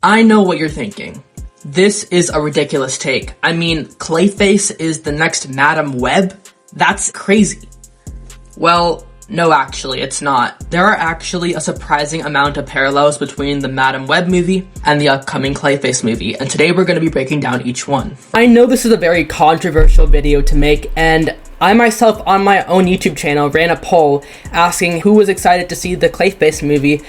I know what you're thinking. This is a ridiculous take. I mean, Clayface is the next Madame Web? That's crazy. Well, no, actually, it's not. There are actually a surprising amount of parallels between the Madame Web movie and the upcoming Clayface movie, and today we're going to be breaking down each one. I know this is a very controversial video to make, and I myself on my own YouTube channel ran a poll asking who was excited to see the Clayface movie,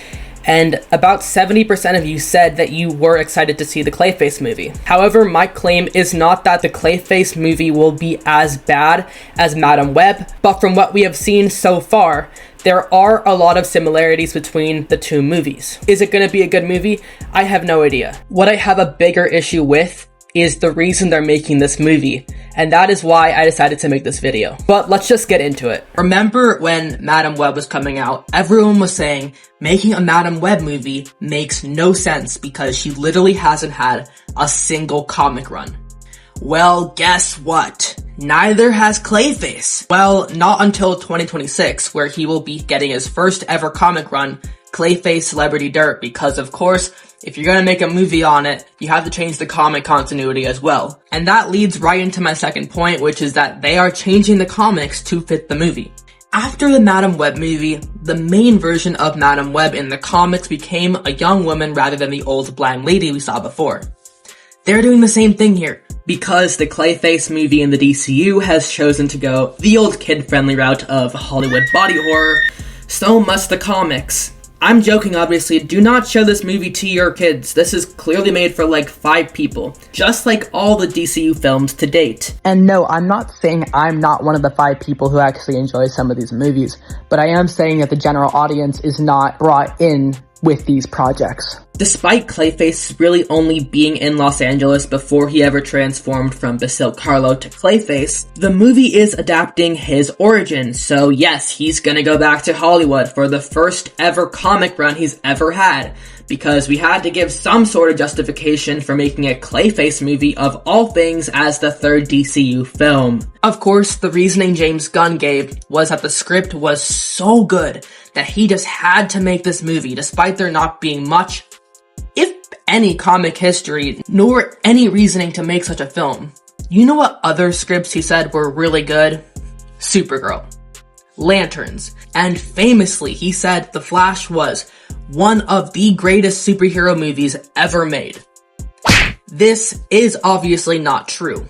and about 70% of you said that you were excited to see the Clayface movie. However, my claim is not that the Clayface movie will be as bad as Madame Web, but from what we have seen so far, there are a lot of similarities between the two movies. Is it going to be a good movie? I have no idea. What I have a bigger issue with is the reason they're making this movie, and that is why I decided to make this video. But let's just get into it. Remember when Madame Web was coming out, everyone was saying making a Madame Web movie makes no sense because she literally hasn't had a single comic run. Well, guess what? Neither has Clayface. Well, not until 2026, where he will be getting his first ever comic run, Clayface Celebrity Dirt, because of course, if you're gonna make a movie on it, you have to change the comic continuity as well. And that leads right into my second point, which is that they are changing the comics to fit the movie. After the Madame Web movie, the main version of Madame Web in the comics became a young woman rather than the old blind lady we saw before. They're doing the same thing here. Because the Clayface movie in the DCU has chosen to go the old kid-friendly route of Hollywood body horror, so must the comics. I'm joking, obviously. Do not show this movie to your kids. This is clearly made for like 5 people, just like all the DCU films to date. And no, I'm not saying I'm not one of the 5 people who actually enjoy some of these movies, but I am saying that the general audience is not brought in with these projects. Despite Clayface really only being in Los Angeles before he ever transformed from Basil Karlo to Clayface, the movie is adapting his origin, so yes, he's gonna go back to Hollywood for the first ever comic run he's ever had, because we had to give some sort of justification for making a Clayface movie of all things as the third DCU film. Of course, the reasoning James Gunn gave was that the script was so good that he just had to make this movie, despite there not being much, if any, comic history, nor any reasoning to make such a film. You know what other scripts he said were really good? Supergirl, Lanterns, and famously he said The Flash was one of the greatest superhero movies ever made. This is obviously not true,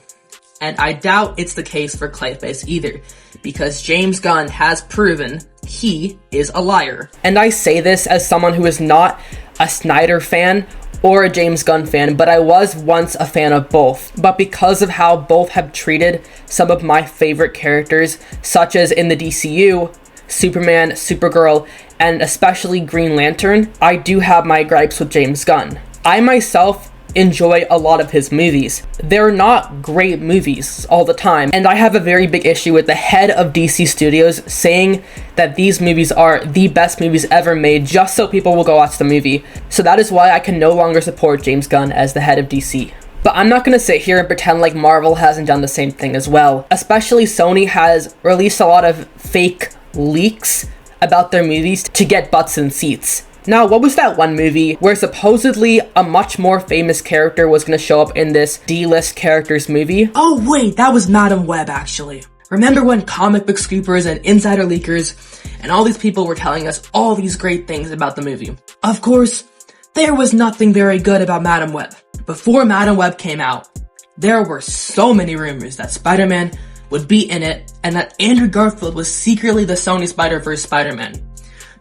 and I doubt it's the case for Clayface either, because James Gunn has proven he is a liar. And I say this as someone who is not a Snyder fan or a James Gunn fan, but I was once a fan of both. But because of how both have treated some of my favorite characters, such as in the DCU, Superman, Supergirl, and especially Green Lantern, I do have my gripes with James Gunn. I myself enjoy a lot of his movies. They're not great movies all the time, and I have a very big issue with the head of DC Studios saying that these movies are the best movies ever made just so people will go watch the movie. So that is why I can no longer support James Gunn as the head of DC. But I'm not gonna sit here and pretend like Marvel hasn't done the same thing as well. Especially Sony has released a lot of fake leaks about their movies to get butts in seats. Now, what was that one movie where supposedly a much more famous character was going to show up in this D-list characters movie? Oh wait, that was Madame Web actually. Remember when comic book scoopers and insider leakers and all these people were telling us all these great things about the movie? Of course, there was nothing very good about Madame Web. Before Madame Web came out, there were so many rumors that Spider-Man would be in it and that Andrew Garfield was secretly the Sony Spider-Verse Spider-Man.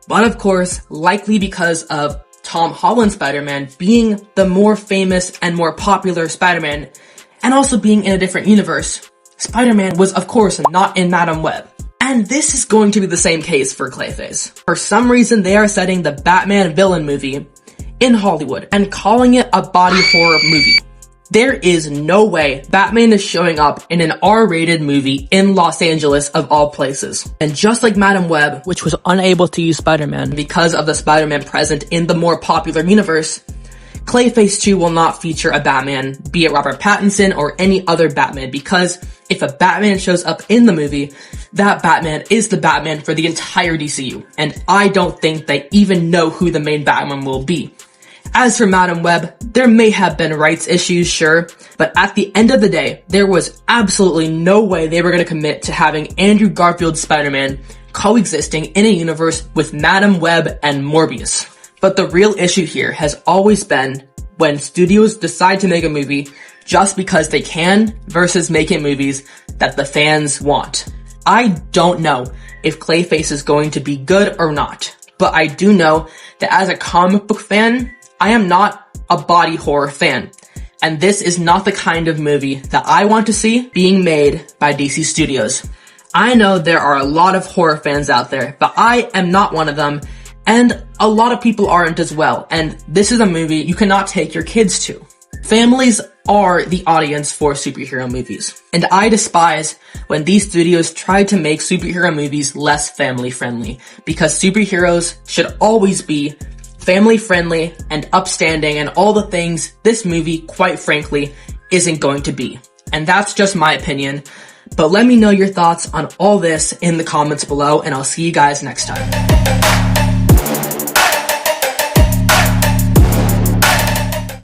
But of course, likely because of Tom Holland's Spider-Man being the more famous and more popular Spider-Man, and also being in a different universe, Spider-Man was of course not in Madame Web. And this is going to be the same case for Clayface. For some reason, they are setting the Batman villain movie in Hollywood and calling it a body horror movie. There is no way Batman is showing up in an R-rated movie in Los Angeles of all places. And just like Madame Web, which was unable to use Spider-Man because of the Spider-Man present in the more popular universe, Clayface 2 will not feature a Batman, be it Robert Pattinson or any other Batman, because if a Batman shows up in the movie, that Batman is the Batman for the entire DCU, and I don't think they even know who the main Batman will be. As for Madame Web, there may have been rights issues, sure, but at the end of the day, there was absolutely no way they were going to commit to having Andrew Garfield's Spider-Man coexisting in a universe with Madame Web and Morbius. But the real issue here has always been when studios decide to make a movie just because they can versus making movies that the fans want. I don't know if Clayface is going to be good or not, but I do know that as a comic book fan, I am not a body horror fan, and this is not the kind of movie that I want to see being made by DC Studios. I know there are a lot of horror fans out there, but I am not one of them, and a lot of people aren't as well, and this is a movie you cannot take your kids to. Families are the audience for superhero movies, and I despise when these studios try to make superhero movies less family friendly, because superheroes should always be family friendly and upstanding and all the things this movie, quite frankly, isn't going to be. And that's just my opinion, but let me know your thoughts on all this in the comments below, and I'll see you guys next time.